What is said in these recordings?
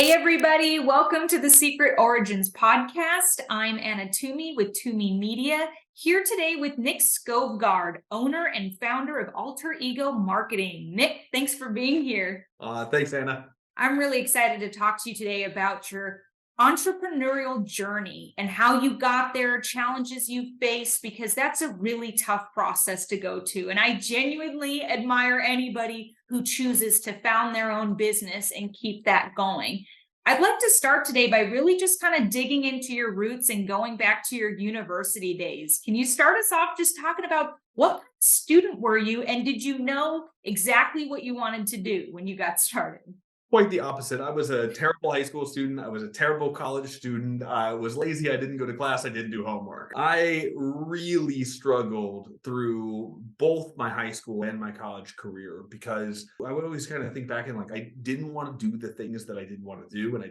Hey, everybody. Welcome to the Secret Origins podcast. I'm Anna Twomey with Twomey Media, here today with Nic Skovgaard, owner and founder of AlterEgo Marketing. Nic, thanks for being here. Thanks, Anna. I'm really excited to talk to you today about your entrepreneurial journey and how you got there, challenges you faced, because that's a really tough process to go to. And I genuinely admire anybody who chooses to found their own business and keep that going. I'd like to start today by really just kind of digging into your roots and going back to your university days. Can you start us off just talking about what student were you, and did you know exactly what you wanted to do when you got started? Quite the opposite. I was a terrible high school student. I was a terrible college student. I was lazy. I didn't go to class. I didn't do homework. I really struggled through both my high school and my college career because I would always kind of think back and I didn't want to do the things that I didn't want to do. And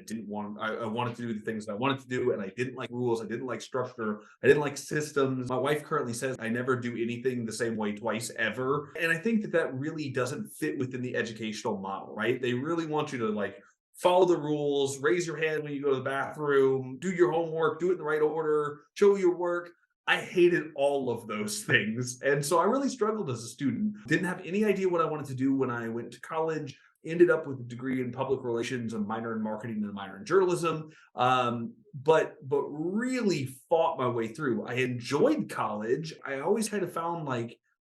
I wanted to do the things that I wanted to do. And I didn't like rules. I didn't like structure. I didn't like systems. My wife currently says I never do anything the same way twice ever. And I think that really doesn't fit within the educational model, right? They really want you to follow the rules, raise your hand when you go to the bathroom, do your homework, do it in the right order, show your work. I hated all of those things. And so I really struggled as a student. Didn't have any idea what I wanted to do when I went to college. Ended up with a degree in public relations, a minor in marketing, and a minor in journalism. But really fought my way through. I enjoyed college. I always kind of found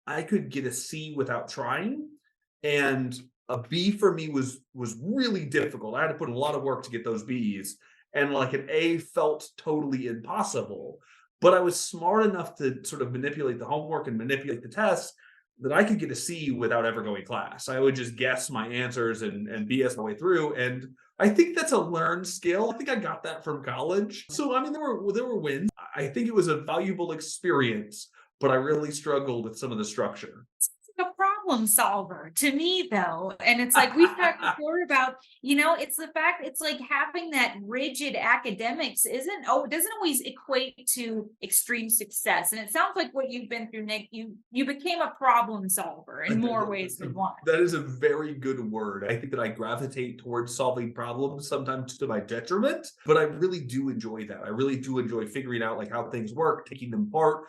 I could get a C without trying. And a B for me was really difficult. I had to put in a lot of work to get those B's, and an A felt totally impossible. But I was smart enough to sort of manipulate the homework and manipulate the tests that I could get a C without ever going to class. I would just guess my answers and BS my way through. And I think that's a learned skill. I think I got that from college. So I mean, there were wins. I think it was a valuable experience, but I really struggled with some of the structure. A problem solver to me, though. And it's like we've talked before about, it's the fact it's like having that rigid academics doesn't always equate to extreme success. And it sounds like what you've been through, Nic, you became a problem solver in more ways than one. That is a very good word. I think that I gravitate towards solving problems, sometimes to my detriment, but I really do enjoy that. I really do enjoy figuring out how things work, taking them apart.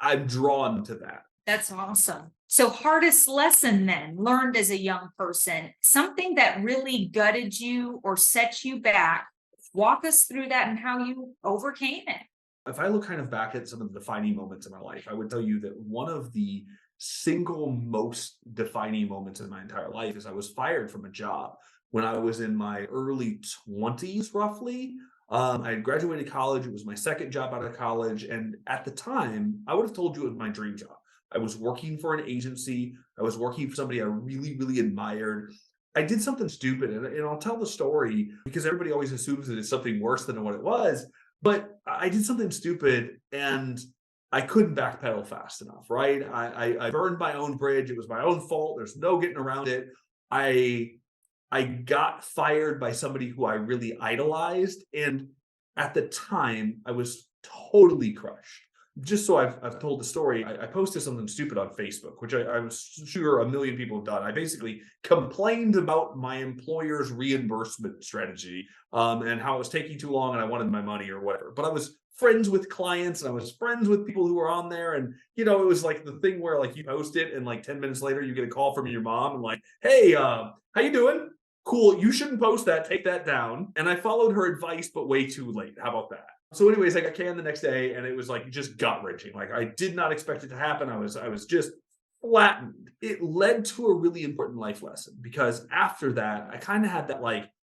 I'm drawn to that. That's awesome. So hardest lesson then learned as a young person, something that really gutted you or set you back. Walk us through that and how you overcame it. If I look kind of back at some of the defining moments in my life, I would tell you that one of the single most defining moments in my entire life is I was fired from a job when I was in my early 20s, roughly. I had graduated college. It was my second job out of college. And at the time, I would have told you it was my dream job. I was working for an agency. I was working for somebody I really, really admired. I did something stupid, and I'll tell the story because everybody always assumes that it's something worse than what it was. But I did something stupid, and I couldn't backpedal fast enough, right? I burned my own bridge. It was my own fault. There's no getting around it. I got fired by somebody who I really idolized, and at the time, I was totally crushed. Just so I've told the story, I posted something stupid on Facebook, which I'm sure a million people have done. I basically complained about my employer's reimbursement strategy and how it was taking too long and I wanted my money or whatever. But I was friends with clients and I was friends with people who were on there. And, it was the thing where you post it and 10 minutes later you get a call from your mom and hey, how you doing? Cool. You shouldn't post that. Take that down. And I followed her advice, but way too late. How about that? So anyways, I got canned the next day and it was just gut wrenching. I did not expect it to happen. I was just flattened. It led to a really important life lesson because after that, I kind of had that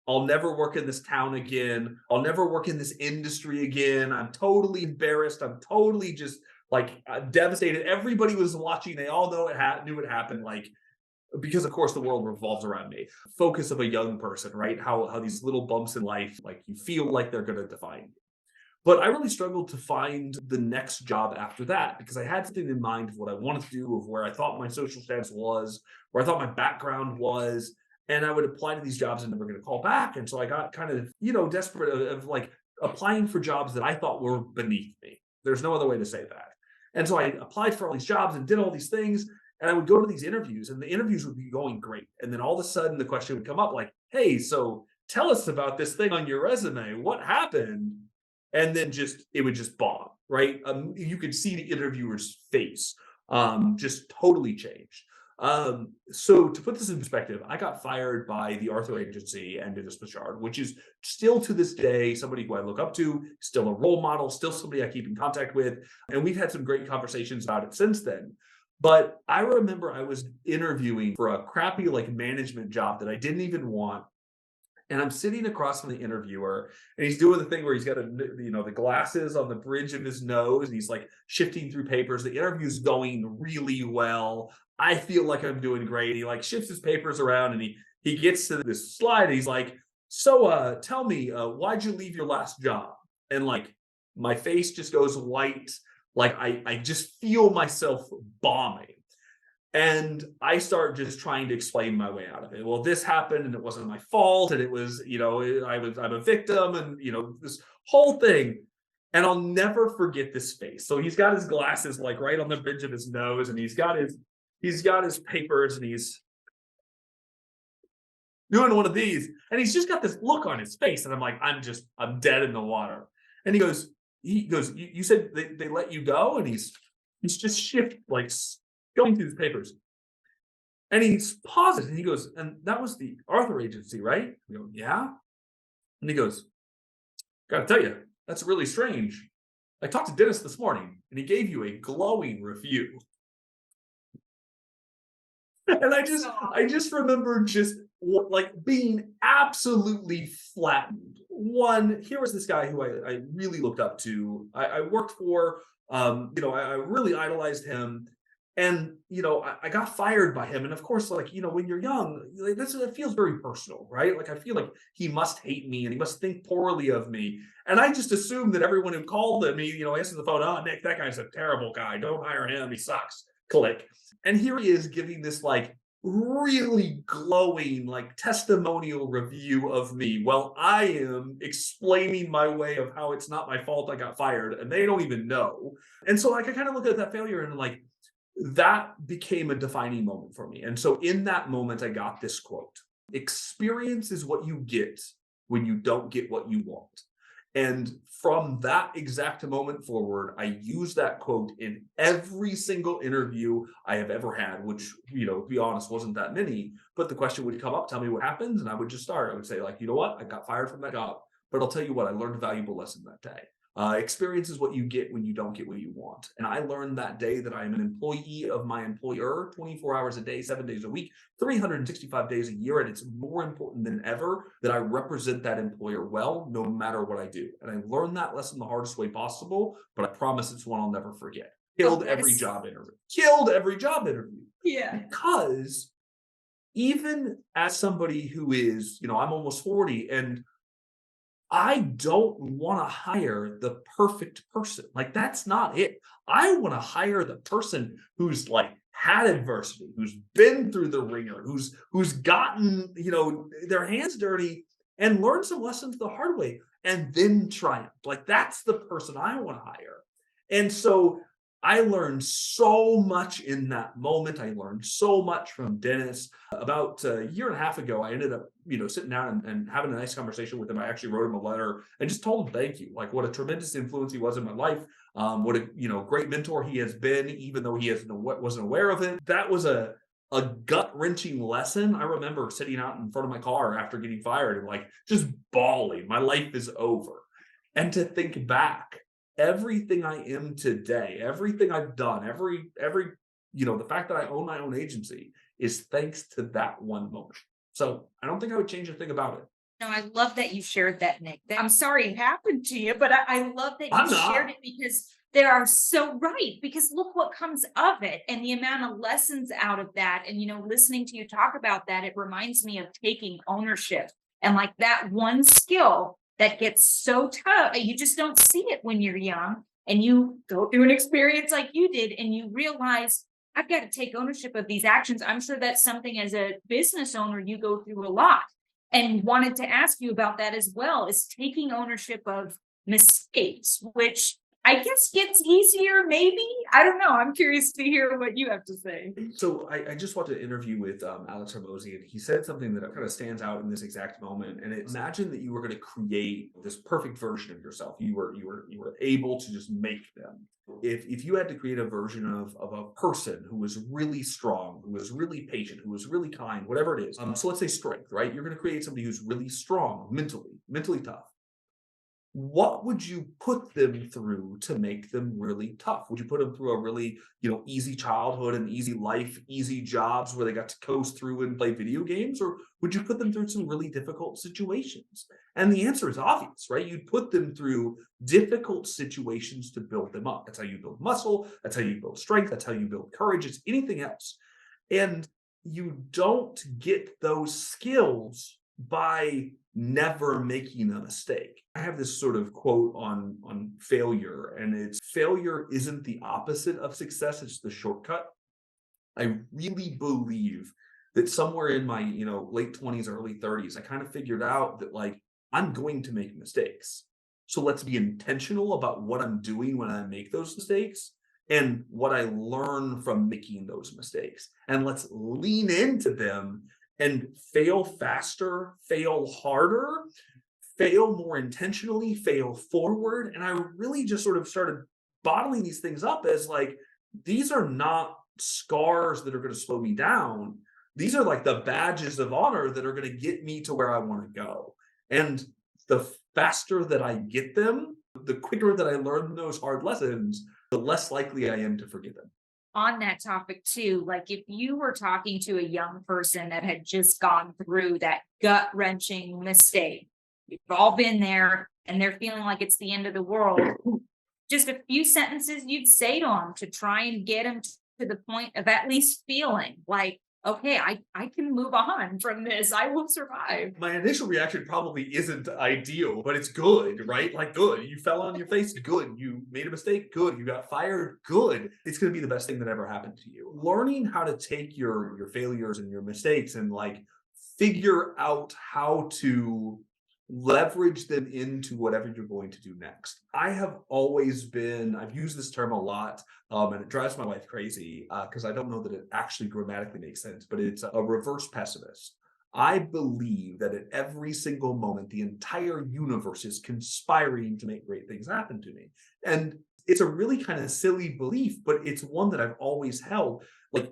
I'll never work in this town again. I'll never work in this industry again. I'm totally embarrassed. I'm totally just devastated. Everybody was watching. They all knew it happened. Because of course the world revolves around me. Focus of a young person, right? How these little bumps in life, you feel like they're going to define you. But I really struggled to find the next job after that because I had something in mind of what I wanted to do, of where I thought my social status was, where I thought my background was, and I would apply to these jobs and never get a call back. And so I got kind of, desperate of applying for jobs that I thought were beneath me. There's no other way to say that. And so I applied for all these jobs and did all these things. And I would go to these interviews and the interviews would be going great. And then all of a sudden the question would come up hey, so tell us about this thing on your resume. What happened? And then it would just bomb, right? You could see the interviewer's face just totally changed. So to put this in perspective, I got fired by the Arthur agency and Dennis Bouchard, which is still to this day somebody who I look up to, still a role model, still somebody I keep in contact with. And we've had some great conversations about it since then. But I remember I was interviewing for a crappy like management job that I didn't even want. And I'm sitting across from the interviewer, and he's doing the thing where he's got the glasses on the bridge of his nose, and he's like shifting through papers. The interview's going really well. I feel like I'm doing great. He like shifts his papers around, and he gets to this slide. And he's like, "So, tell me, why'd you leave your last job?" And like my face just goes white. Like I just feel myself bombing. And I start just trying to explain my way out of it. Well, this happened and it wasn't my fault. And it was, I'm a victim and, this whole thing. And I'll never forget this face. So he's got his glasses like right on the bridge of his nose, and he's got his papers, and he's doing one of these. And he's just got this look on his face. And I'm like, I'm dead in the water. And he goes, you said they let you go? And he's just going through his papers. And he pauses and he goes, "And that was the Arthur agency, right?" We go, "Yeah." And he goes, "Gotta tell you, that's really strange. I talked to Dennis this morning and he gave you a glowing review." And I just remember just like being absolutely flattened. One, here was this guy who I really looked up to. I worked for, I really idolized him. And, I got fired by him. And of course, when you're young, like, it feels very personal, right? Like, I feel like he must hate me and he must think poorly of me. And I just assumed that everyone who called me, answered the phone, "Oh, Nic, that guy's a terrible guy. Don't hire him. He sucks." Click. And here he is giving this like really glowing, like testimonial review of me while I am explaining my way of how it's not my fault I got fired. And they don't even know. And so like, I kind of look at that failure and like, that became a defining moment for me. And so in that moment, I got this quote: "Experience is what you get when you don't get what you want." And from that exact moment forward, I use that quote in every single interview I have ever had, which, to be honest, wasn't that many. But the question would come up, "Tell me what happens." And I would just start. I would say, like, "You know what? I got fired from that job. But I'll tell you what, I learned a valuable lesson that day. Experience is what you get when you don't get what you want." And I learned that day that I am an employee of my employer 24 hours a day, 7 days a week, 365 days a year. And it's more important than ever that I represent that employer well, no matter what I do. And I learned that lesson the hardest way possible, but I promise it's one I'll never forget. Killed every job interview. Yeah. Because even as somebody who is, I'm almost 40, and I don't want to hire the perfect person. Like, that's not it. I want to hire the person who's like had adversity, who's been through the ringer, who's gotten, their hands dirty and learned some lessons the hard way and then triumph. Like, that's the person I want to hire. And so I learned so much in that moment. I learned so much from Dennis. About a year and a half ago, I ended up, sitting down and having a nice conversation with him. I actually wrote him a letter and just told him thank you, like what a tremendous influence he was in my life. What a great mentor he has been, even though he wasn't aware of it. That was a gut-wrenching lesson. I remember sitting out in front of my car after getting fired and like just bawling. My life is over. And to think back, everything I am today, everything I've done, the fact that I own my own agency is thanks to that one moment. So I don't think I would change a thing about it. No, I love that you shared that, Nic. I'm sorry it happened to you, but I love that you shared it, because they are so right. Because look what comes of it and the amount of lessons out of that. And, listening to you talk about that, it reminds me of taking ownership and like that one skill that gets so tough. You just don't see it when you're young and you go through an experience like you did and you realize, I've got to take ownership of these actions. I'm sure that's something as a business owner you go through a lot, and wanted to ask you about that as well, is taking ownership of mistakes, which I guess gets easier, maybe. I don't know. I'm curious to hear what you have to say. So I just watched an interview with Anna Twomey, and he said something that kind of stands out in this exact moment. And it's imagine that you were going to create this perfect version of yourself. You were able to just make them. If you had to create a version of a person who was really strong, who was really patient, who was really kind, whatever it is. So let's say strength, right? You're going to create somebody who's really strong mentally tough. What would you put them through to make them really tough? Would you put them through a really, easy childhood and easy life, easy jobs where they got to coast through and play video games? Or would you put them through some really difficult situations? And the answer is obvious, right? You'd put them through difficult situations to build them up. That's how you build muscle. That's how you build strength. That's how you build courage. It's anything else. And you don't get those skills by never making a mistake. I have this sort of quote on failure, and it's failure isn't the opposite of success, it's the shortcut. I really believe that somewhere in my, late 20s, early 30s, I kind of figured out that like I'm going to make mistakes. So let's be intentional about what I'm doing when I make those mistakes and what I learn from making those mistakes. And let's lean into them and fail faster, fail harder, fail more intentionally, fail forward. And I really just sort of started bottling these things up as like, these are not scars that are going to slow me down. These are like the badges of honor that are going to get me to where I want to go. And the faster that I get them, the quicker that I learn those hard lessons, the less likely I am to forget them. On that topic too, like if you were talking to a young person that had just gone through that gut wrenching mistake, we've all been there and they're feeling like it's the end of the world, just a few sentences you'd say to them to try and get them to the point of at least feeling like, okay, I can move on from this. I will survive. My initial reaction probably isn't ideal, but it's good, right? Like, good. You fell on your face, good. You made a mistake, good. You got fired, good. It's going to be the best thing that ever happened to you. Learning how to take your failures and your mistakes and like figure out how to leverage them into whatever you're going to do next. I've used this term a lot, and it drives my wife crazy because I don't know that it actually grammatically makes sense, but it's a reverse pessimist. I believe that at every single moment, the entire universe is conspiring to make great things happen to me. And it's a really kind of silly belief, but it's one that I've always held. Like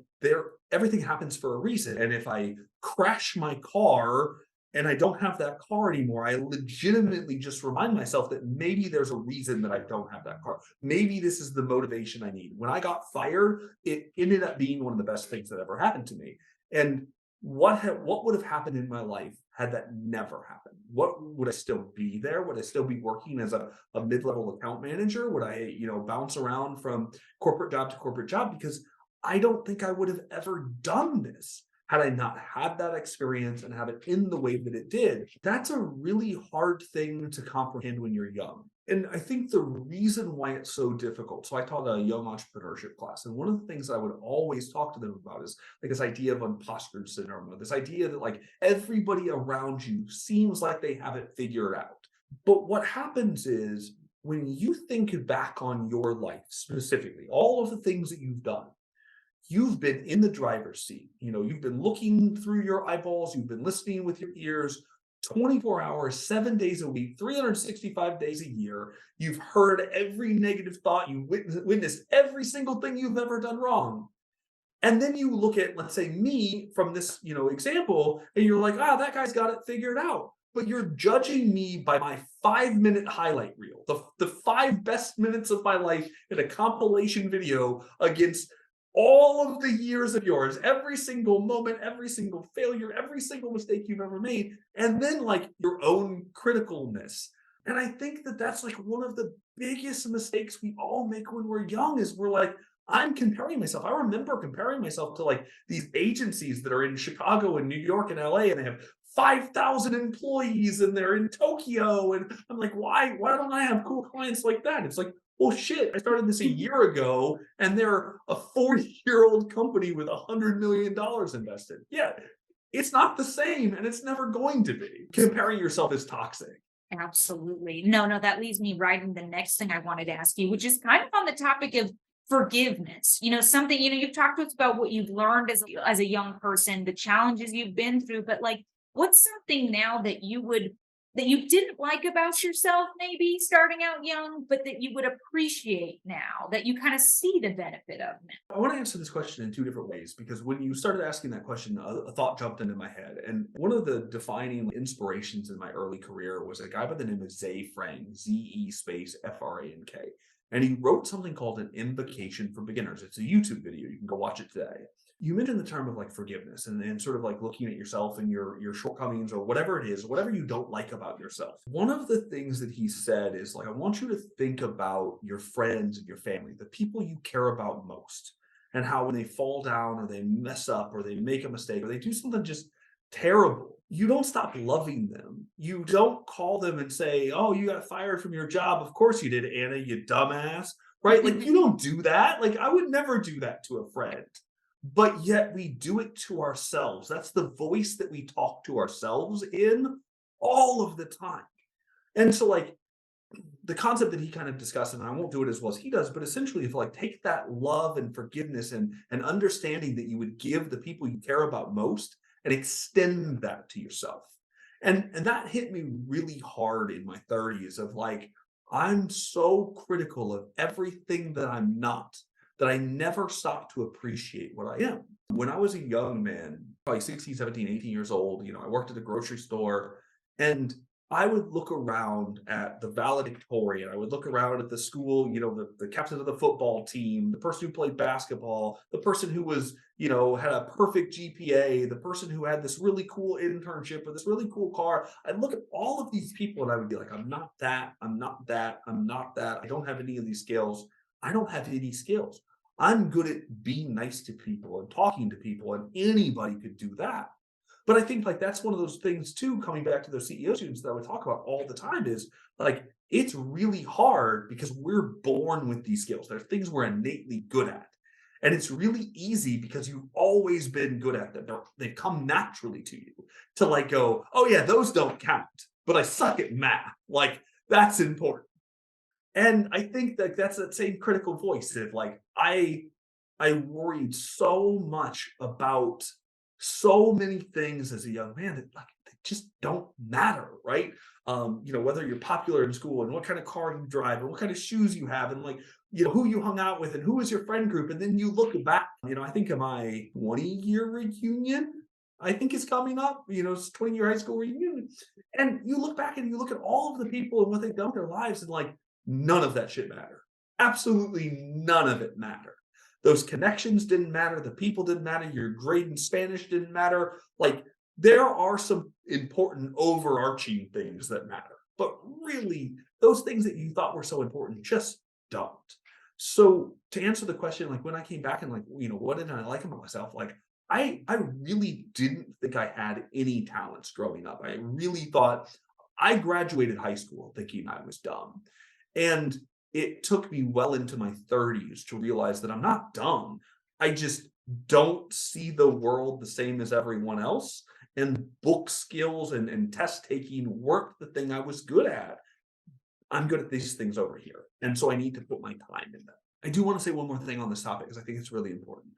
everything happens for a reason. And if I crash my car and I don't have that car anymore, I legitimately just remind myself that maybe there's a reason that I don't have that car. Maybe this is the motivation I need. When I got fired, it ended up being one of the best things that ever happened to me. And what would have happened in my life had that never happened? Would I still be there? Would I still be working as a mid-level account manager? Would I, bounce around from corporate job to corporate job? Because I don't think I would have ever done this had I not had that experience and have it in the way that it did. That's a really hard thing to comprehend when you're young. And I think the reason why it's so difficult, so I taught a young entrepreneurship class, and one of the things I would always talk to them about is like this idea of imposter syndrome, this idea that like everybody around you seems like they have it figured out. But what happens is when you think back on your life specifically, all of the things that you've done, you've been in the driver's seat. You've been looking through your eyeballs, you've been listening with your ears 24 hours, 7 days a week, 365 days a year. You've heard every negative thought, you witnessed every single thing you've ever done wrong. And then you look at, let's say, me from this, example, and you're like, that guy's got it figured out. But you're judging me by my 5-minute highlight reel, the 5 best minutes of my life in a compilation video against all of the years of yours, every single moment, every single failure, every single mistake you've ever made, and then like your own criticalness. And I think that that's like one of the biggest mistakes we all make when we're young is we're like, I'm comparing myself. I remember comparing myself to like these agencies that are in Chicago and New York and LA, and they have 5,000 employees and they're in Tokyo. And I'm like, why don't I have cool clients like that? It's like, well, shit, I started this a year ago and they're a 40-year-old company with $100 million invested. Yeah, it's not the same and it's never going to be. Comparing yourself is toxic. Absolutely. No, that leads me right in the next thing I wanted to ask you, which is kind of on the topic of forgiveness. Something, you've talked to us about what you've learned as a young person, the challenges you've been through, but like what's something now that you didn't like about yourself, maybe starting out young, but that you would appreciate now that you kind of see the benefit of now? I want to answer this question in two different ways because when you started asking that question, a thought jumped into my head. And one of the defining inspirations in my early career was a guy by the name of Zay Frank, Z-E space Frank. And he wrote something called an invocation for beginners. It's a YouTube video. You can go watch it today. You mentioned the term of like forgiveness and sort of like looking at yourself and your shortcomings or whatever it is, whatever you don't like about yourself. One of the things that he said is like, I want you to think about your friends and your family, the people you care about most, and how when they fall down or they mess up or they make a mistake or they do something just terrible, you don't stop loving them. You don't call them and say, oh, you got fired from your job. Of course you did, Anna, you dumbass. Right? Like you don't do that. Like I would never do that to a friend. But yet we do it to ourselves. That's the voice that we talk to ourselves in all of the time. And so like the concept that he kind of discussed, and I won't do it as well as he does, but essentially if like take that love and forgiveness and understanding that you would give the people you care about most and extend that to yourself. And that hit me really hard in my 30s of like, I'm so critical of everything that I'm not, that I never stop to appreciate what I am. When I was a young man, probably 16, 17, 18 years old, I worked at a grocery store and I would look around at the valedictorian. I would look around at the school, the captain of the football team, the person who played basketball, the person who was, had a perfect GPA, the person who had this really cool internship or this really cool car. I'd look at all of these people and I would be like, I'm not that, I'm not that, I'm not that. I don't have any of these skills. I don't have any skills. I'm good at being nice to people and talking to people, and anybody could do that. But I think like that's one of those things too, coming back to those CEO students that I would talk about all the time is like, it's really hard because we're born with these skills. They're things we're innately good at. And it's really easy because you've always been good at them. They come naturally to you to like go, oh yeah, those don't count, but I suck at math. Like that's important. And I think that that's that same critical voice of like, I worried so much about so many things as a young man that like they just don't matter, right? Whether you're popular in school and what kind of car you drive and what kind of shoes you have and like, who you hung out with and who was your friend group. And then you look back, I think of my 20-year reunion, I think is coming up, it's 20-year high school reunion. And you look back and you look at all of the people and what they've done with their lives and like, none of that shit matter. Absolutely none of it mattered. Those connections didn't matter. The people didn't matter. Your grade in Spanish didn't matter. Like there are some important overarching things that matter, but really those things that you thought were so important just don't. So to answer the question, like when I came back and like, what did I like about myself? Like I really didn't think I had any talents growing up. I really thought I graduated high school thinking I was dumb. And it took me well into my 30s to realize that I'm not dumb. I just don't see the world the same as everyone else. And book skills and test taking weren't the thing I was good at. I'm good at these things over here. And so I need to put my time in that. I do want to say one more thing on this topic because I think it's really important.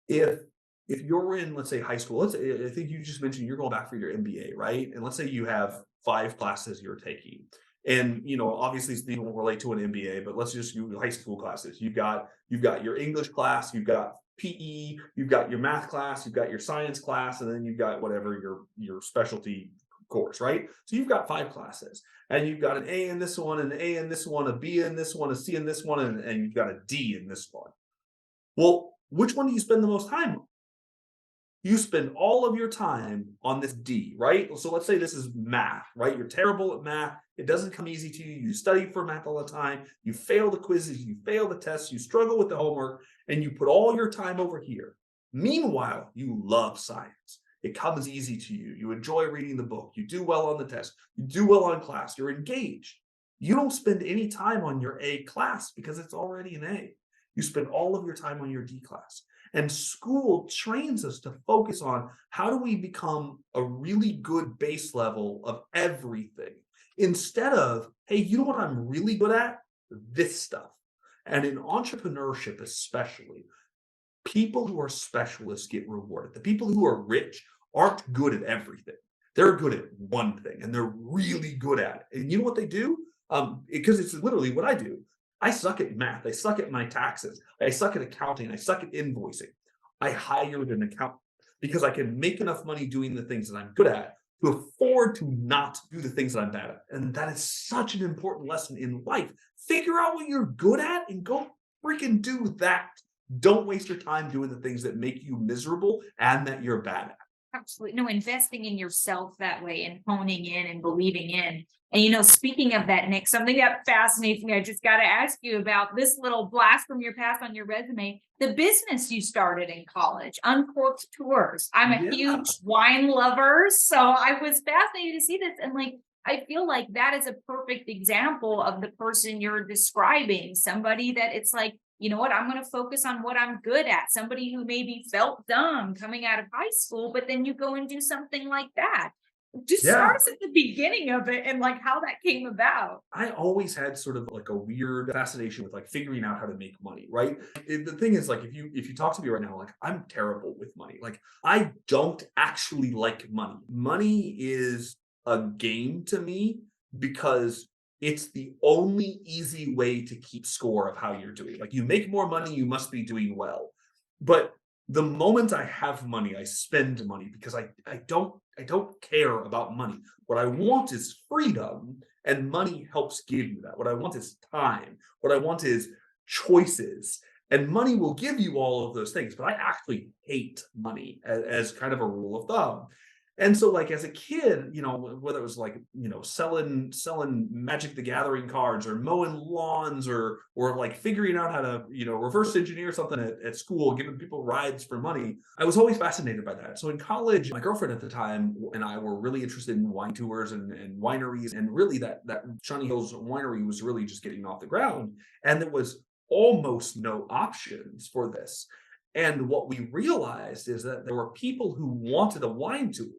If you're in, let's say, high school, I think you just mentioned you're going back for your MBA, right? And let's say you have 5 classes you're taking. And obviously these will relate to an MBA, but let's just do high school classes. You've got your English class, you've got PE, you've got your math class, you've got your science class, and then you've got whatever your specialty course, right? So you've got 5 classes, and you've got an A in this one, an A in this one, a B in this one, a C in this one, and you've got a D in this one. Well, which one do you spend the most time on? You spend all of your time on this D, right? So let's say this is math, right? You're terrible at math. It doesn't come easy to you. You study for math all the time. You fail the quizzes, you fail the tests, you struggle with the homework, and you put all your time over here. Meanwhile, you love science. It comes easy to you. You enjoy reading the book. You do well on the test. You do well on class. You're engaged. You don't spend any time on your A class because it's already an A. You spend all of your time on your D class. And school trains us to focus on how do we become a really good base level of everything. instead of, hey, you know what I'm really good at? This stuff. And in entrepreneurship, especially, people who are specialists get rewarded. The people who are rich aren't good at everything. They're good at one thing and they're really good at it. And you know what they do? Because it's literally what I do. I suck at math. I suck at my taxes. I suck at accounting. I suck at invoicing. I hired an accountant because I can make enough money doing the things that I'm good at to afford to not do the things that I'm bad at. And that is such an important lesson in life. Figure out what you're good at and go freaking do that. Don't waste your time doing the things that make you miserable and that you're bad at. Absolutely. No, investing in yourself that way and honing in and believing in. And, speaking of that, Nic, something that fascinates me, I just got to ask you about this little blast from your past on your resume, the business you started in college, Uncorked Tours. I'm a Yeah. huge wine lover. So I was fascinated to see this. And I feel like that is a perfect example of the person you're describing, somebody that it's like, you know what, I'm going to focus on what I'm good at. Somebody who maybe felt dumb coming out of high school, but then you go and do something like that. Just start Yeah. us at the beginning of it and how that came about. I always had sort of like a weird fascination with like figuring out how to make money, right? The thing is, like, if you talk to me right now, like, I'm terrible with money. Like, I don't actually like money. Money is a game to me because it's the only easy way to keep score of how you're doing. Like, you make more money, you must be doing well. But the moment I have money, I spend money because I don't care about money. What I want is freedom, and money helps give you that. What I want is time. What I want is choices. And money will give you all of those things, but I actually hate money as kind of a rule of thumb. And so, like, as a kid, whether it was like, selling Magic the Gathering cards or mowing lawns or like figuring out how to, reverse engineer something at school, giving people rides for money, I was always fascinated by that. So in college, my girlfriend at the time and I were really interested in wine tours and wineries. And really that Shawnee Hills winery was really just getting off the ground. And there was almost no options for this. And what we realized is that there were people who wanted a wine tour.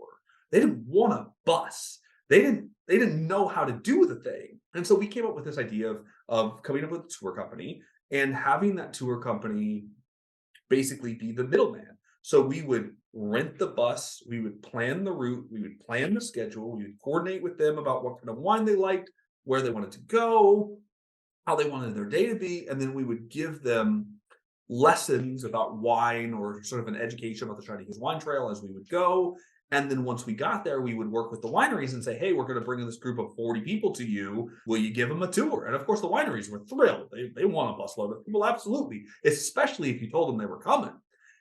They didn't want a bus. They didn't know how to do the thing. And so we came up with this idea of coming up with a tour company and having that tour company basically be the middleman. So we would rent the bus, we would plan the route, we would plan the schedule, we would coordinate with them about what kind of wine they liked, where they wanted to go, how they wanted their day to be, and then we would give them lessons about wine or sort of an education about the Shawnee Hills Wine Trail as we would go. And then once we got there, we would work with the wineries and say, hey, we're going to bring in this group of 40 people to you. Will you give them a tour? And of course, the wineries were thrilled. They want a busload of people, absolutely, especially if you told them they were coming.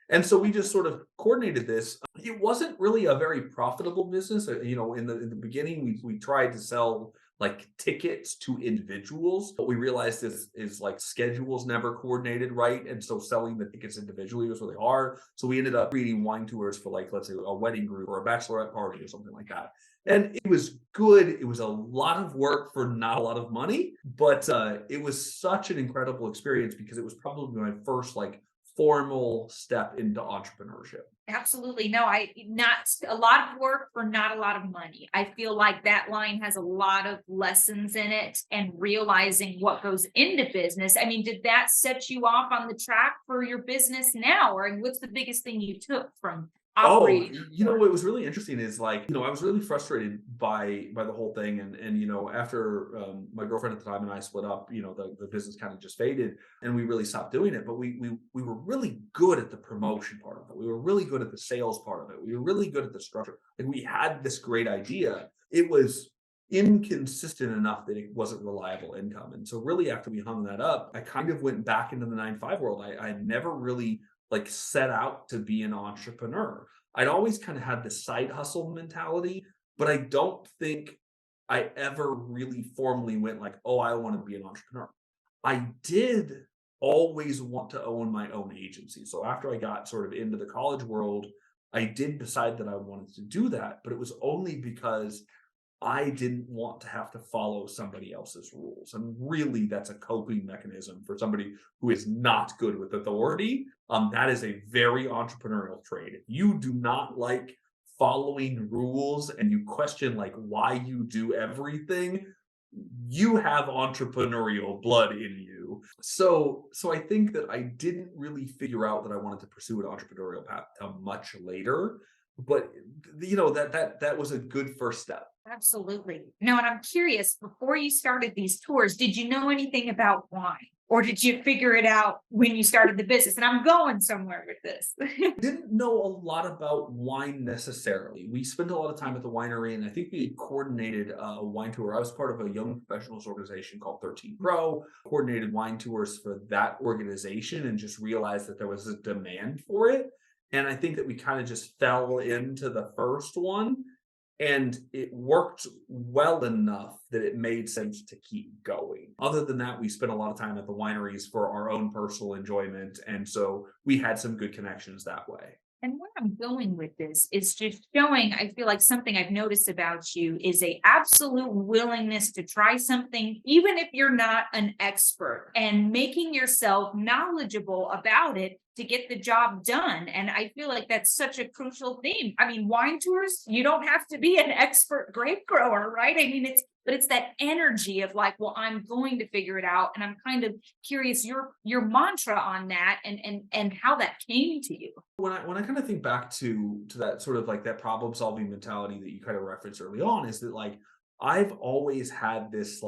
And so we just sort of coordinated this. It wasn't really a very profitable business. In the beginning, we tried to sell like tickets to individuals, but we realized is like schedules never coordinated right, and so selling the tickets individually was really hard. So we ended up creating wine tours for, like, let's say, a wedding group or a bachelorette party or something like that. And it was good. It was a lot of work for not a lot of money, but it was such an incredible experience because it was probably my first like formal step into entrepreneurship. Absolutely. No, not a lot of work for not a lot of money. I feel like that line has a lot of lessons in it and realizing what goes into business. I mean, did that set you off on the track for your business now? Or what's the biggest thing you took from Oh, operating? what was really interesting is, like, I was really frustrated by the whole thing. And after my girlfriend at the time and I split up, the business kind of just faded and we really stopped doing it. But we were really good at the promotion part of it. We were really good at the sales part of it. We were really good at the structure. And we had this great idea. It was inconsistent enough that it wasn't reliable income. And so really after we hung that up, I kind of went back into the 9 to 5 world. I never really like set out to be an entrepreneur. I'd always kind of had this side hustle mentality, but I don't think I ever really formally went like, oh, I want to be an entrepreneur. I did always want to own my own agency. So after I got sort of into the college world, I did decide that I wanted to do that, but it was only because I didn't want to have to follow somebody else's rules. And really, that's a coping mechanism for somebody who is not good with authority. That is a very entrepreneurial trait. If you do not like following rules and you question like why you do everything, you have entrepreneurial blood in you. So I think that I didn't really figure out that I wanted to pursue an entrepreneurial path until much later, but that was a good first step. Absolutely. No, and I'm curious, before you started these tours, did you know anything about wine? Or did you figure it out when you started the business? And I'm going somewhere with this. Didn't know a lot about wine necessarily. We spent a lot of time at the winery, and I think we coordinated a wine tour. I was part of a young professionals organization called 13 Pro, coordinated wine tours for that organization, and just realized that there was a demand for it. And I think that we kind of just fell into the first one, and it worked well enough that it made sense to keep going. Other than that, we spent a lot of time at the wineries for our own personal enjoyment. And so we had some good connections that way. And where I'm going with this is just showing, I feel like something I've noticed about you is a absolute willingness to try something, even if you're not an expert, and making yourself knowledgeable about it to get the job done. And I feel like that's such a crucial theme. I mean, wine tours, you don't have to be an expert grape grower, right? I mean, it's that energy of like, well, I'm going to figure it out. And I'm kind of curious your mantra on that and how that came to you. When I kind of think back to that sort of like that problem solving mentality that you kind of referenced early on, is that like I've always had this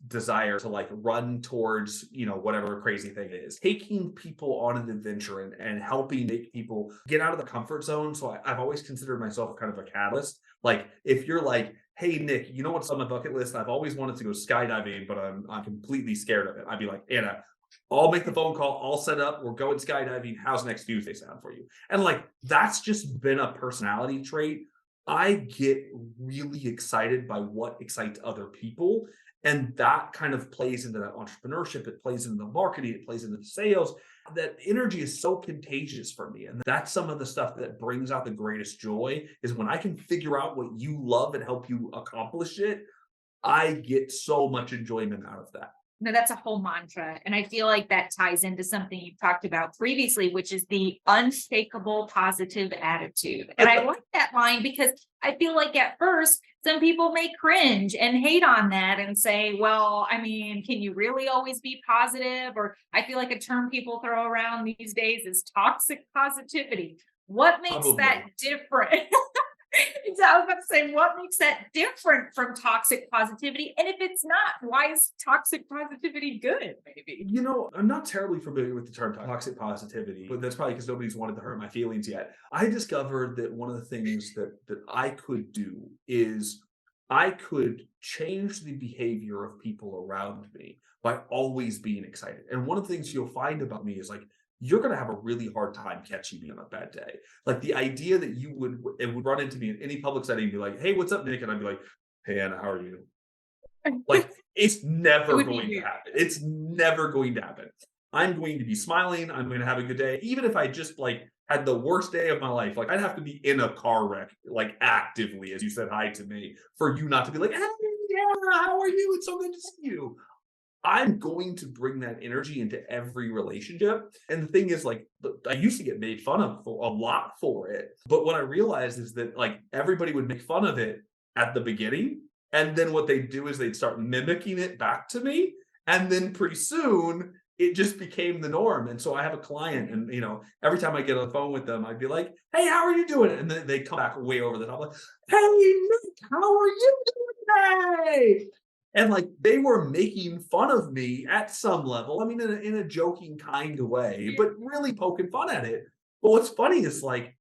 desire to like run towards, whatever crazy thing it is, taking people on an adventure and helping make people get out of the comfort zone. So I've always considered myself kind of a catalyst. Like if you're like, hey Nick, you know what's on my bucket list? I've always wanted to go skydiving, but I'm completely scared of it. I'd be like, Anna, I'll make the phone call, I'll set up, we're going skydiving. How's next Tuesday sound for you? And like that's just been a personality trait. I get really excited by what excites other people. And that kind of plays into that entrepreneurship. It plays into the marketing. It plays into the sales. That energy is so contagious for me. And that's some of the stuff that brings out the greatest joy, is when I can figure out what you love and help you accomplish it. I get so much enjoyment out of that. No, that's a whole mantra. And I feel like that ties into something you've talked about previously, which is the unshakable positive attitude. And I like that line because I feel like at first, some people may cringe and hate on that and say, well, I mean, can you really always be positive? Or I feel like a term people throw around these days is toxic positivity. What makes that Probably. different? So I was about to say, what makes that different from toxic positivity? And if it's not, why is toxic positivity good? Maybe. I'm not terribly familiar with the term toxic positivity, but that's probably because nobody's wanted to hurt my feelings yet. I discovered that one of the things that I could do is I could change the behavior of people around me by always being excited. And one of the things you'll find about me is like, you're going to have a really hard time catching me on a bad day. Like the idea that it would run into me in any public setting and be like, hey, what's up, Nick? And I'd be like, hey, Anna, how are you? Like it's It never would be going to weird. happen. It's never going to happen. I'm going to be smiling. I'm going to have a good day. Even if I just like had the worst day of my life, like I'd have to be in a car wreck, like actively, as you said hi to me, for you not to be like, hey, yeah, how are you? It's so good to see you. I'm going to bring that energy into every relationship. And the thing is, like, I used to get made fun of for a lot for it. But what I realized is that, like, everybody would make fun of it at the beginning. And then what they'd do is they'd start mimicking it back to me. And then pretty soon, it just became the norm. And so I have a client, and, every time I get on the phone with them, I'd be like, hey, how are you doing? And then they come back way over the top, like, hey, Nick, how are you doing today? And like they were making fun of me at some level. I mean, in a joking kind of way, but really poking fun at it. But what's funny is like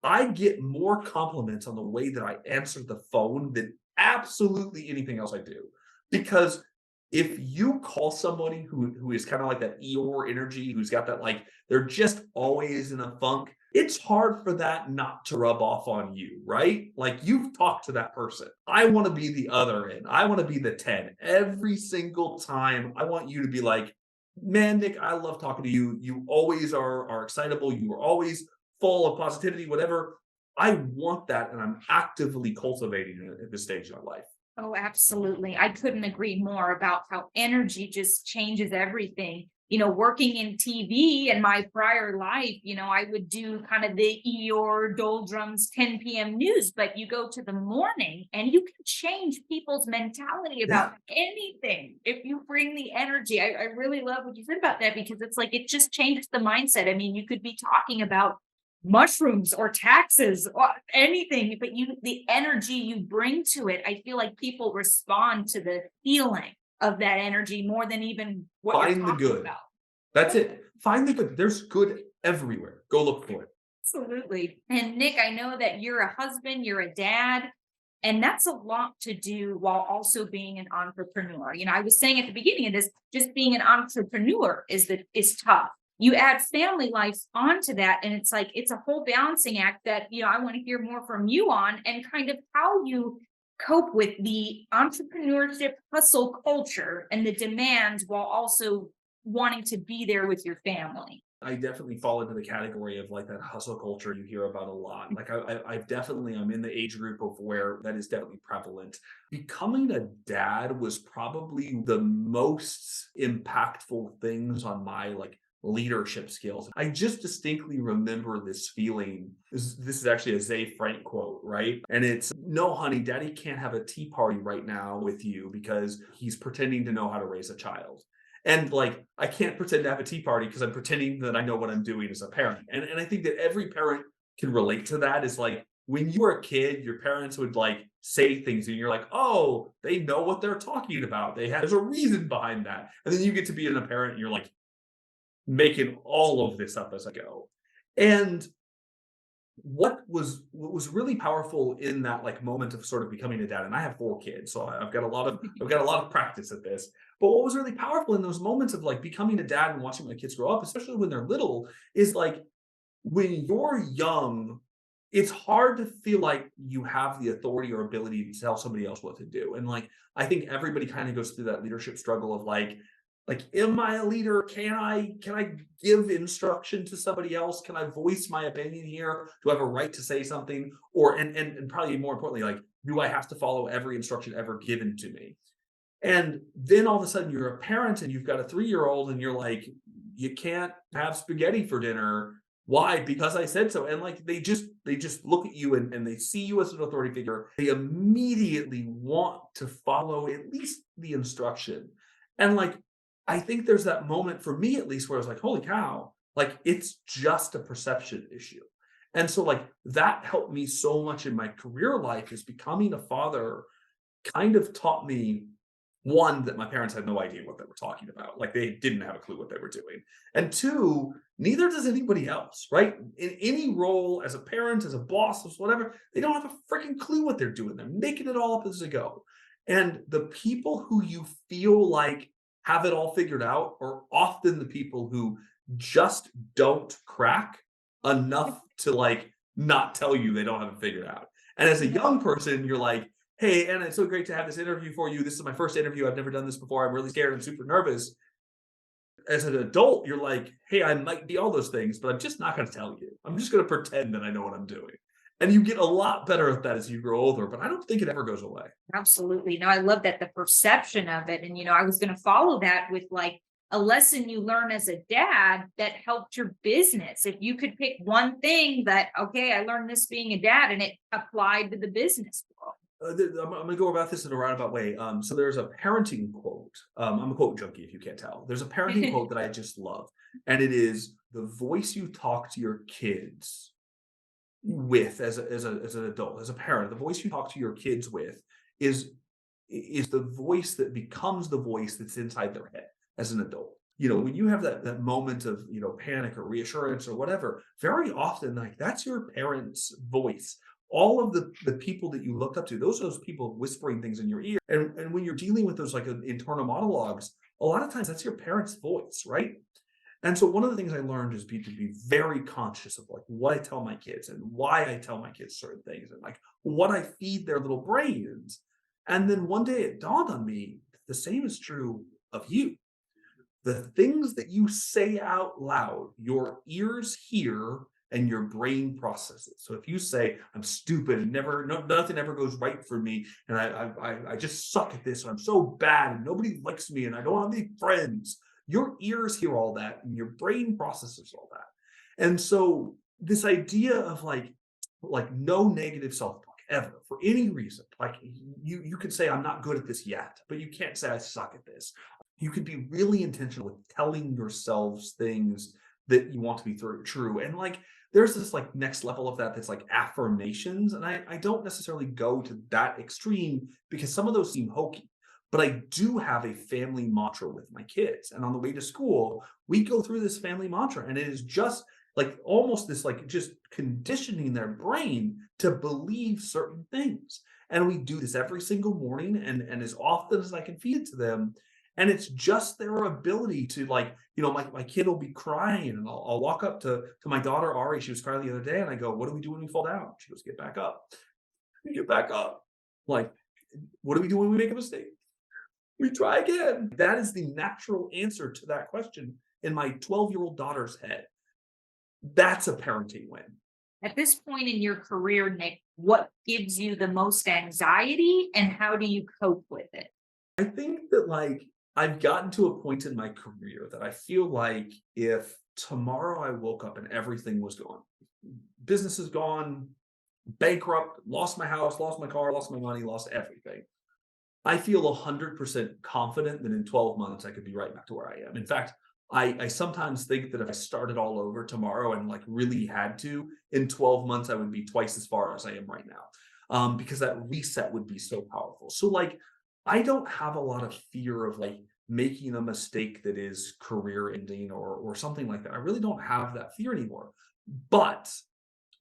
I get more compliments on the way that I answer the phone than absolutely anything else I do. Because if you call somebody who is kind of like that Eeyore energy, who's got that like they're just always in a funk, it's hard for that not to rub off on you, right? Like you've talked to that person. I want to be the other end. I want to be the 10 every single time. I want you to be like, man, Nick, I love talking to you. You always are excitable. You are always full of positivity, whatever. I want that. And I'm actively cultivating it at this stage of my life. Oh, absolutely. I couldn't agree more about how energy just changes everything. working in TV in my prior life, I would do kind of the Eeyore doldrums 10 p.m. news, but you go to the morning and you can change people's mentality Yeah. about anything if you bring the energy. I really love what you said about that, because it's like it just changes the mindset. I mean, you could be talking about mushrooms or taxes or anything, but the energy you bring to it, I feel like people respond to the feeling of that energy more than even what you're Find the talking good. about. That's it. Find the good. There's good everywhere. Go look for it. Absolutely. And Nic, I know that you're a husband, you're a dad, and that's a lot to do while also being an entrepreneur. I was saying at the beginning of this, just being an entrepreneur is tough. You add family life onto that, and it's like it's a whole balancing act that I want to hear more from you on, and kind of how you cope with the entrepreneurship hustle culture and the demands while also wanting to be there with your family. I definitely fall into the category of like that hustle culture you hear about a lot. Like I'm in the age group of where that is definitely prevalent. Becoming a dad was probably the most impactful things on my like leadership skills. I just distinctly remember this feeling. This is actually a Zay Frank quote, right? And it's, "No, honey, daddy can't have a tea party right now with you because he's pretending to know how to raise a child." And like, I can't pretend to have a tea party because I'm pretending that I know what I'm doing as a parent. And I think that every parent can relate to that. Is like, when you were a kid, your parents would like say things and you're like, oh, they know what they're talking about. There's a reason behind that. And then you get to be a parent and you're like making all of this up as I go. And what was really powerful in that like moment of sort of becoming a dad, and I have 4 kids, so I've got a lot of practice at this. But what was really powerful in those moments of like becoming a dad and watching my kids grow up, especially when they're little, is like, when you're young, it's hard to feel like you have the authority or ability to tell somebody else what to do. And like, I think everybody kind of goes through that leadership struggle of like, am I a leader? Can I give instruction to somebody else? Can I voice my opinion here? Do I have a right to say something? Or and probably more importantly, like, do I have to follow every instruction ever given to me? And then all of a sudden you're a parent and you've got a 3-year-old and you're like, you can't have spaghetti for dinner. Why? Because I said so. And like, they just look at you and they see you as an authority figure. They immediately want to follow at least the instruction. And like, I think there's that moment for me at least where I was like, holy cow, like it's just a perception issue. And so like that helped me so much in my career life, is becoming a father kind of taught me, one, that my parents had no idea what they were talking about. Like they didn't have a clue what they were doing. And two, neither does anybody else, right? In any role as a parent, as a boss, as whatever, they don't have a freaking clue what they're doing. They're making it all up as they go. And the people who you feel like have it all figured out are often the people who just don't crack enough to like not tell you they don't have it figured out. And as a young person, you're like, hey, Anna, it's so great to have this interview for you. This is my first interview. I've never done this before. I'm really scared and super nervous. As an adult, you're like, hey, I might be all those things, but I'm just not going to tell you. I'm just going to pretend that I know what I'm doing. And you get a lot better at that as you grow older, but I don't think it ever goes away. Absolutely. No, I love that, the perception of it. And, I was going to follow that with like a lesson you learn as a dad that helped your business. If you could pick one thing that, okay, I learned this being a dad and it applied to the business world. I'm going to go about this in a roundabout way. So there's a parenting quote. I'm a quote junkie, if you can't tell. There's a parenting quote that I just love. And it is, the voice you talk to your kids with as an adult, as a parent, the voice you talk to your kids with is the voice that becomes the voice that's inside their head as an adult. When you have that moment of, panic or reassurance or whatever, very often like that's your parents' voice. All of the people that you looked up to, those people whispering things in your ear. And when you're dealing with those like internal monologues, a lot of times that's your parents' voice, right? And so one of the things I learned is to be very conscious of like what I tell my kids and why I tell my kids certain things and like what I feed their little brains. And then one day it dawned on me, the same is true of you. The things that you say out loud, your ears hear and your brain processes. So if you say, I'm stupid and nothing ever goes right for me, and I just suck at this, and I'm so bad and nobody likes me and I don't have any friends, your ears hear all that and your brain processes all that. And so this idea of like no negative self-talk ever for any reason. Like you could say, I'm not good at this yet, but you can't say I suck at this. You could be really intentional with telling yourselves things that you want to be true. And like there's this like next level of that that's like affirmations. And I don't necessarily go to that extreme because some of those seem hokey. But I do have a family mantra with my kids. And on the way to school, we go through this family mantra. And it is just like almost this like just conditioning their brain to believe certain things. And we do this every single morning and as often as I can feed it to them. And it's just their ability to like, my kid will be crying and I'll walk up to my daughter, Ari, she was crying the other day. And I go, what do we do when we fall down? She goes, get back up. Get back up. Like, what do we do when we make a mistake? We try again. That is the natural answer to that question in my 12-year-old daughter's head. That's a parenting win. At this point in your career, Nic, what gives you the most anxiety and how do you cope with it? I think that like I've gotten to a point in my career that I feel like if tomorrow I woke up and everything was gone, business is gone, bankrupt, lost my house, lost my car, lost my money, lost everything. I feel 100% confident that in 12 months I could be right back to where I am. In fact, I sometimes think that if I started all over tomorrow and like really had to, in 12 months I would be twice as far as I am right now, because that reset would be so powerful. So like I don't have a lot of fear of like making a mistake that is career ending or something like that. I really don't have that fear anymore. But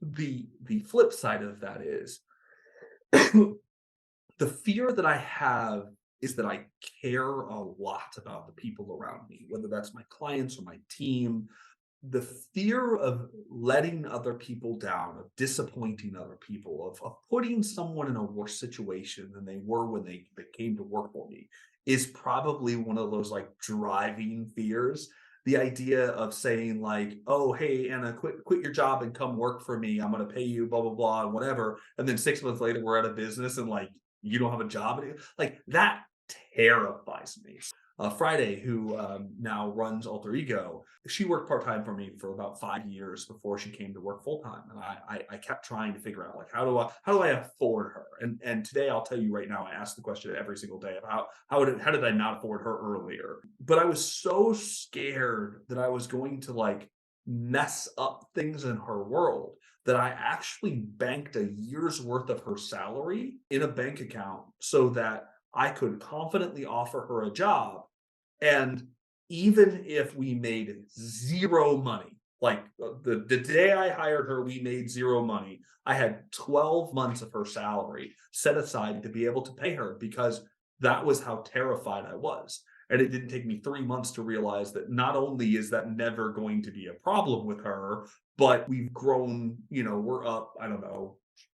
the flip side of that is the fear that I have is that I care a lot about the people around me, whether that's my clients or my team. The fear of letting other people down, of disappointing other people, of putting someone in a worse situation than they were when they came to work for me is probably one of those like driving fears. The idea of saying like, oh, hey, Anna, quit your job and come work for me. I'm going to pay you, blah, blah, blah, and whatever. And then 6 months later, we're at a business and like, you don't have a job. Like that terrifies me. Friday, who now runs AlterEgo, she worked part-time for me for about 5 years before she came to work full-time. And I kept trying to figure out like, how do I afford her? And today I'll tell you right now, I ask the question every single day of how did I not afford her earlier? But I was so scared that I was going to like mess up things in her world that I actually banked a year's worth of her salary in a bank account so that I could confidently offer her a job. And even if we made zero money, like the day I hired her, we made zero money. I had 12 months of her salary set aside to be able to pay her because that was how terrified I was. And it didn't take me 3 months to realize that not only is that never going to be a problem with her, but we've grown, we're up, I don't know,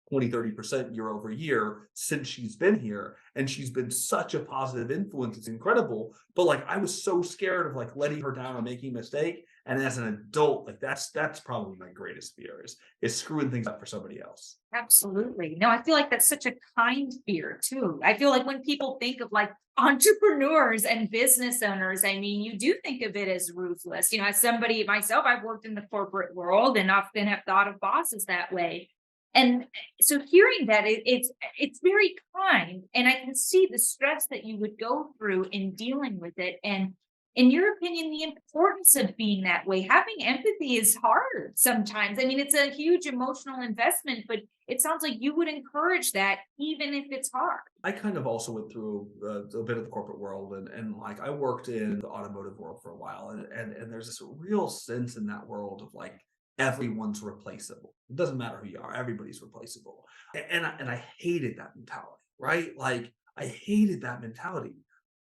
20, 30% year over year since she's been here. And she's been such a positive influence. It's incredible. But like, I was so scared of like letting her down or making a mistake. And as an adult, like that's probably my greatest fear is screwing things up for somebody else. Absolutely. No, I feel like that's such a kind fear too. I feel like when people think of like entrepreneurs and business owners, I mean, you do think of it as ruthless. As somebody myself, I've worked in the corporate world and often have thought of bosses that way. And so hearing that, it's very kind. And I can see the stress that you would go through in dealing with it. And in your opinion, the importance of being that way, having empathy is hard sometimes. I mean, it's a huge emotional investment, but it sounds like you would encourage that even if it's hard. I kind of also went through a bit of the corporate world and like I worked in the automotive world for a while. And there's this real sense in that world of like, everyone's replaceable. It doesn't matter who you are, everybody's replaceable. And I hated that mentality, right? Like I hated that mentality.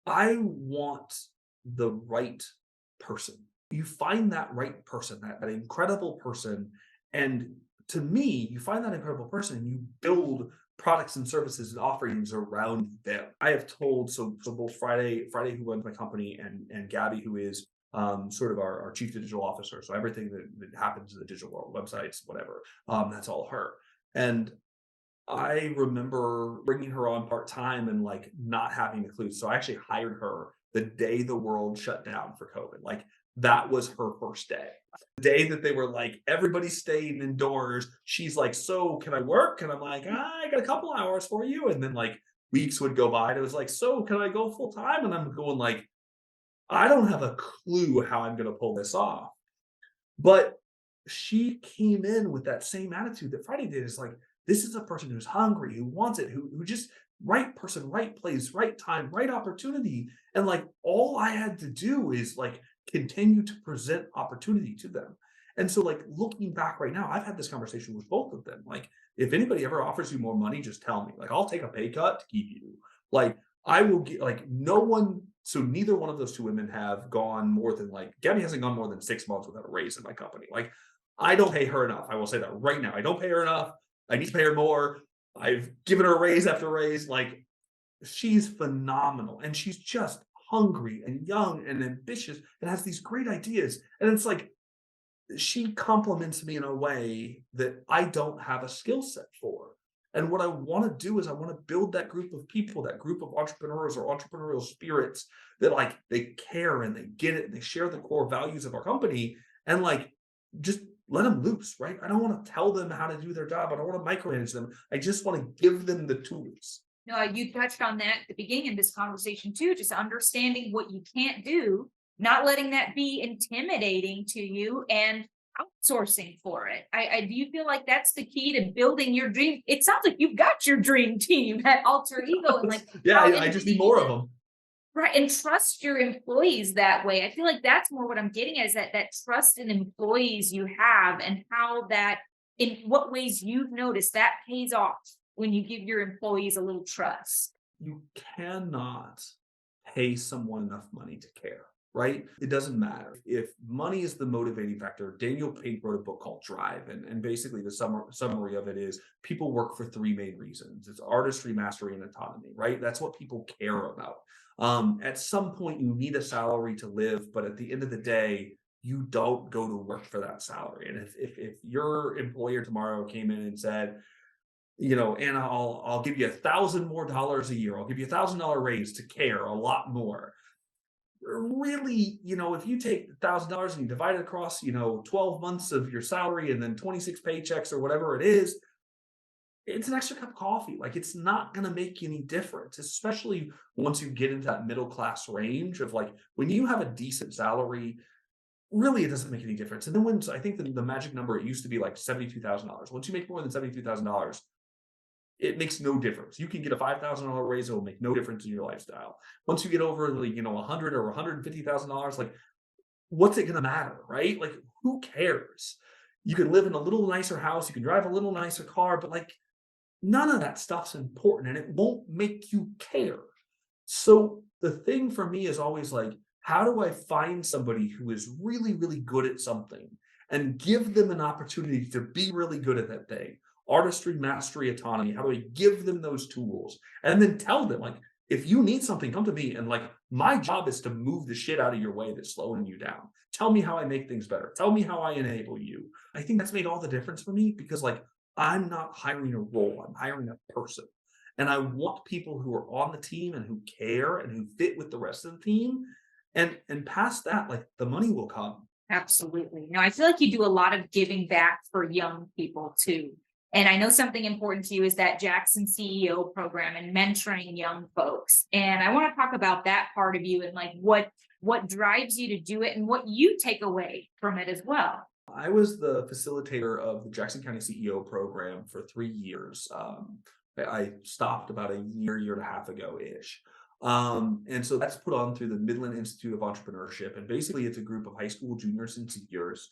I want the right person. You find that right person, that incredible person. And to me, you find that incredible person and you build products and services and offerings around them. I have told, so both Friday, who runs my company, and Gabby, who is sort of our chief digital officer. So everything that happens in the digital world, websites, whatever, that's all her. And I remember bringing her on part-time and like not having a clue. So I actually hired her the day the world shut down for COVID. Like that was her first day. The day that they were like, everybody's staying indoors. She's like, so can I work? And I'm like, I got a couple hours for you. And then like weeks would go by and it was like, so can I go full time? And I'm going like, I don't have a clue how I'm going to pull this off. But she came in with that same attitude that Friday did, is like, this is a person who's hungry, who wants it, who just right person, right place, right time, right opportunity. And like all I had to do is like continue to present opportunity to them. And so like looking back right now, I've had this conversation with both of them. Like, if anybody ever offers you more money, just tell me. Like, I'll take a pay cut to keep you. Like, I will get like no one. So neither one of those two women have gone more than like Gabby hasn't gone more than 6 months without a raise in my company. Like, I don't pay her enough. I will say that right now. I don't pay her enough. I need to pay her more. I've given her a raise after raise. Like, she's phenomenal. And she's just hungry and young and ambitious and has these great ideas. And it's like, she compliments me in a way that I don't have a skill set for. And what I want to do is I want to build that group of people, that group of entrepreneurs or entrepreneurial spirits that like they care and they get it and they share the core values of our company, and like just let them loose, right? I don't want to tell them how to do their job. I don't want to micromanage them. I just want to give them the tools. No, you touched on that at the beginning of this conversation too, just understanding what you can't do, not letting that be intimidating to you, and outsourcing for it. I do you feel like that's the key to building your dream? It sounds like you've got your dream team at Alter Ego, and like Yeah, how I just need more of them. right, and trust your employees that way. I feel like that's more what I'm getting at, is that trust in employees you have, and how that, in what ways you've noticed that pays off when you give your employees a little trust. You cannot pay someone enough money to care, right? It doesn't matter. If money is the motivating factor, Daniel Pink wrote a book called Drive. And basically the summary of it is people work for three main reasons. It's artistry, mastery, and autonomy, right? That's what people care about. At some point, you need a salary to live, but at the end of the day, you don't go to work for that salary. And if your employer tomorrow came in and said, Anna, I'll give you $1,000 more a year. I'll give you $1,000 raise to care a lot more. Really, if you take $1,000 and you divide it across, 12 months of your salary and then 26 paychecks or whatever it is, it's an extra cup of coffee. Like, it's not going to make any difference, especially once you get into that middle class range of like, when you have a decent salary, really, it doesn't make any difference. And then I think the magic number, it used to be like $72,000. Once you make more than $72,000, it makes no difference. You can get a $5,000 raise; it will make no difference in your lifestyle. Once you get over like $100,000 or $150,000, like, what's it gonna matter, right? Like, who cares? You can live in a little nicer house, you can drive a little nicer car, but like none of that stuff's important, and it won't make you care. So the thing for me is always like, how do I find somebody who is really, really good at something and give them an opportunity to be really good at that thing? Artistry, mastery, autonomy. How do I give them those tools? And then tell them, like, if you need something, come to me. And like, my job is to move the shit out of your way that's slowing you down. Tell me how I make things better. Tell me how I enable you. I think that's made all the difference for me, because like, I'm not hiring a role, I'm hiring a person. And I want people who are on the team and who care and who fit with the rest of the team. And past that, like, the money will come. Absolutely. Now, I feel like you do a lot of giving back for young people too. And I know something important to you is that Jackson CEO program and mentoring young folks. And I want to talk about that part of you, and like what drives you to do it and what you take away from it as well. I was the facilitator of the Jackson County CEO program for 3 years. I stopped about a year and a half ago ish. And so that's put on through the Midland Institute of Entrepreneurship. And basically, it's a group of high school juniors and seniors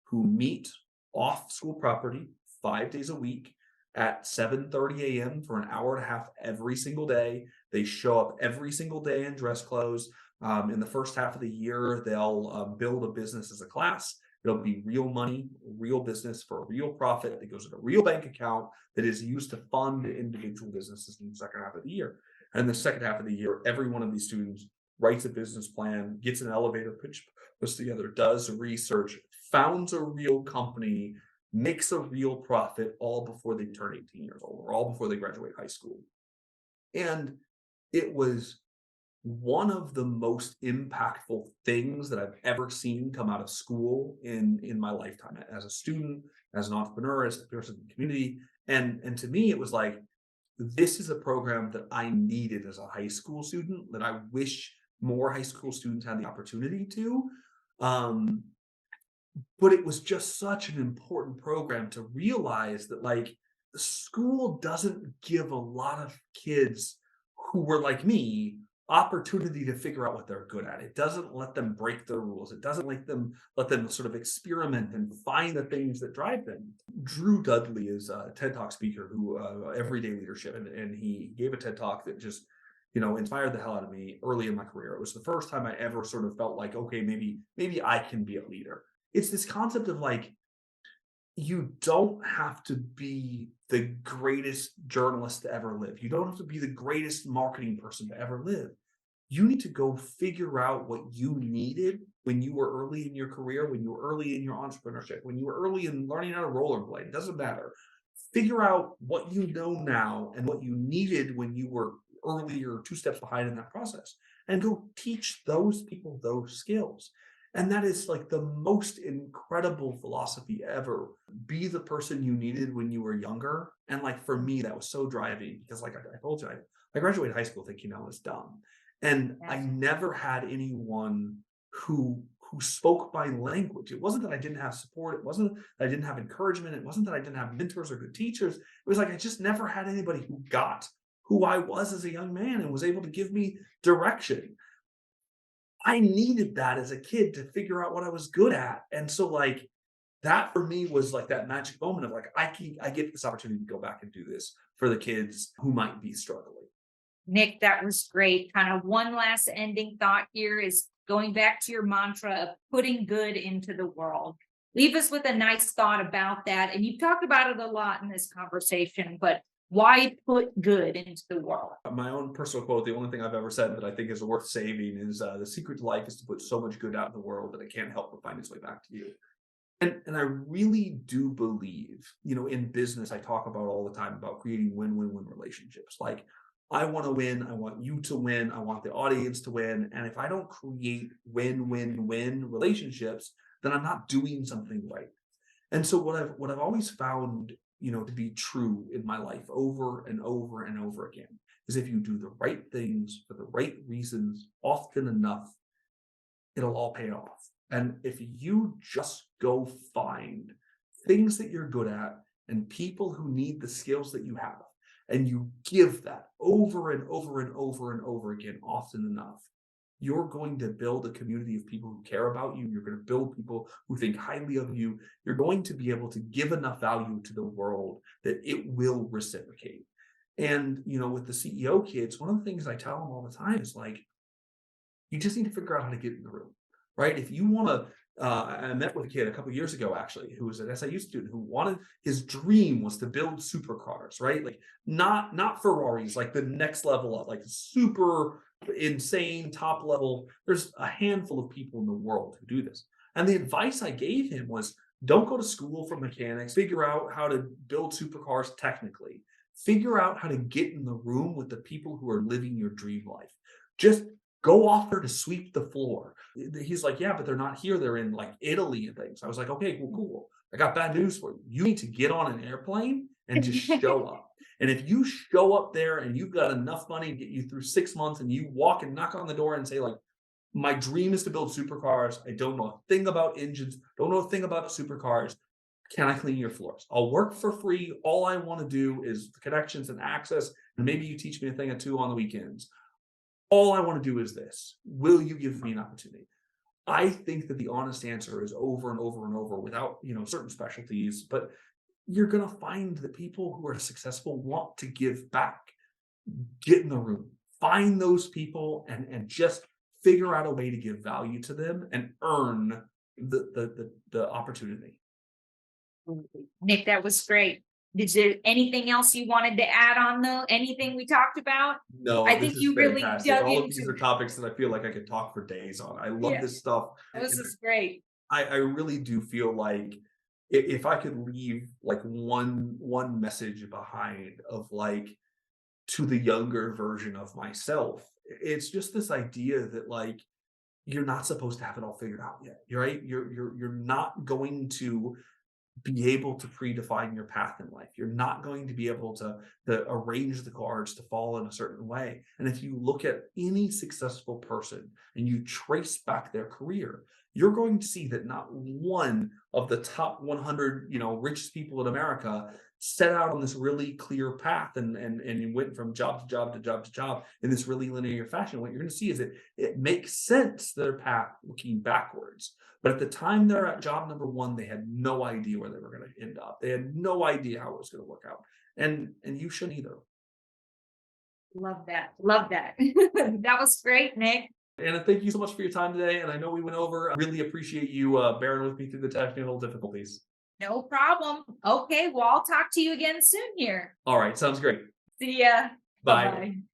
who meet off school property 5 days a week at 7:30 a.m. for an hour and a half every single day. They show up every single day in dress clothes. In the first half of the year, they'll build a business as a class. It'll be real money, real business for a real profit that goes in a real bank account that is used to fund individual businesses in the second half of the year. And the second half of the year, every one of these students writes a business plan, gets an elevator pitch, puts together, does research, founds a real company, makes a real profit, all before they turn 18 years old or all before they graduate high school. And it was one of the most impactful things that I've ever seen come out of school in my lifetime as a student, as an entrepreneur, as a person in the community. And to me, it was like, this is a program that I needed as a high school student that I wish more high school students had the opportunity to. Um, but it was just such an important program to realize that, like, school doesn't give a lot of kids who were like me opportunity to figure out what they're good at. It doesn't let them break the rules. It doesn't let them sort of experiment and find the things that drive them. Drew Dudley is a TED Talk speaker who everyday leadership, and he gave a TED Talk that just inspired the hell out of me early in my career. It was the first time I ever sort of felt like, okay, maybe I can be a leader. It's this concept of like, you don't have to be the greatest journalist to ever live. You don't have to be the greatest marketing person to ever live. You need to go figure out what you needed when you were early in your career, when you were early in your entrepreneurship, when you were early in learning how to rollerblade. It doesn't matter. Figure out what you know now and what you needed when you were earlier, two steps behind in that process, and go teach those people those skills. And that is like the most incredible philosophy ever. Be the person you needed when you were younger. And like for me, that was so driving because, like I told you, I graduated high school thinking I was dumb. And I Yes. never had anyone who spoke my language. It wasn't that I didn't have support. It wasn't that I didn't have encouragement. It wasn't that I didn't have mentors or good teachers. It was like I just never had anybody who got who I was as a young man and was able to give me direction. I needed that as a kid to figure out what I was good at. And so like that for me was like that magic moment of like, I get this opportunity to go back and do this for the kids who might be struggling. Nic, that was great. Kind of one last ending thought here is going back to your mantra of putting good into the world. Leave us with a nice thought about that. And you've talked about it a lot in this conversation, but why put good into the world? My own personal quote, the only thing I've ever said that I think is worth saving is the secret to life is to put so much good out in the world that it can't help but find its way back to you. And I really do believe, in business, I talk about all the time about creating win-win-win relationships. Like, I want to win. I want you to win. I want the audience to win. And if I don't create win-win-win relationships, then I'm not doing something right. And so what I've always found, to be true in my life over and over and over again is if you do the right things for the right reasons often enough, it'll all pay off. And if you just go find things that you're good at and people who need the skills that you have, and you give that over and over and over and over again, often enough, you're going to build a community of people who care about you. You're going to build people who think highly of you. You're going to be able to give enough value to the world that it will reciprocate. And, with the CEO kids, one of the things I tell them all the time is like, you just need to figure out how to get in the room, right? If you want to, I met with a kid a couple of years ago, actually, who was an SIU student who wanted, his dream was to build supercars, right? Like not Ferraris, like the next level up, like super insane top level. There's a handful of people in the world who do this. And the advice I gave him was, don't go to school for mechanics, figure out how to build supercars technically. Figure out how to get in the room with the people who are living your dream life. Just go offer to sweep the floor. He's like, yeah, but they're not here. They're in like Italy and things. I was like, okay, cool. I got bad news for you. You need to get on an airplane and just show up. And if you show up there and you've got enough money to get you through 6 months and you walk and knock on the door and say like, my dream is to build supercars. I don't know a thing about engines. Don't know a thing about supercars. Can I clean your floors? I'll work for free. All I want to do is connections and access. And maybe you teach me a thing or two on the weekends. All I want to do is this. Will you give me an opportunity? I think that the honest answer is over and over and over without, certain specialties, but you're going to find that people who are successful want to give back. Get in the room, find those people and just figure out a way to give value to them and earn the opportunity. Nic, that was great. Is there anything else you wanted to add on though? Anything we talked about? No, I this think is you really fantastic. dug All of these into are it. topics that I feel like I could talk for days on. I love Yeah, this stuff. this is great. I really do feel like if I could leave like one message behind of like to the younger version of myself. It's just this idea that like you're not supposed to have it all figured out yet. You're right. You're not going to be able to predefine your path in life. You're not going to be able to arrange the cards to fall in a certain way. And if you look at any successful person and you trace back their career, you're going to see that not one of the top 100, richest people in America set out on this really clear path and went from job to job to job to job in this really linear fashion. What you're going to see is that it makes sense, their path looking backwards. But at the time they're at job number one, they had no idea where they were going to end up. They had no idea how it was going to work out. And you shouldn't either. Love that. Love that. That was great, Nic. Anna, thank you so much for your time today. And I know we went over. I really appreciate you bearing with me through the technical difficulties. No problem. Okay, well, I'll talk to you again soon here. All right, sounds great. See ya. Bye. Bye-bye.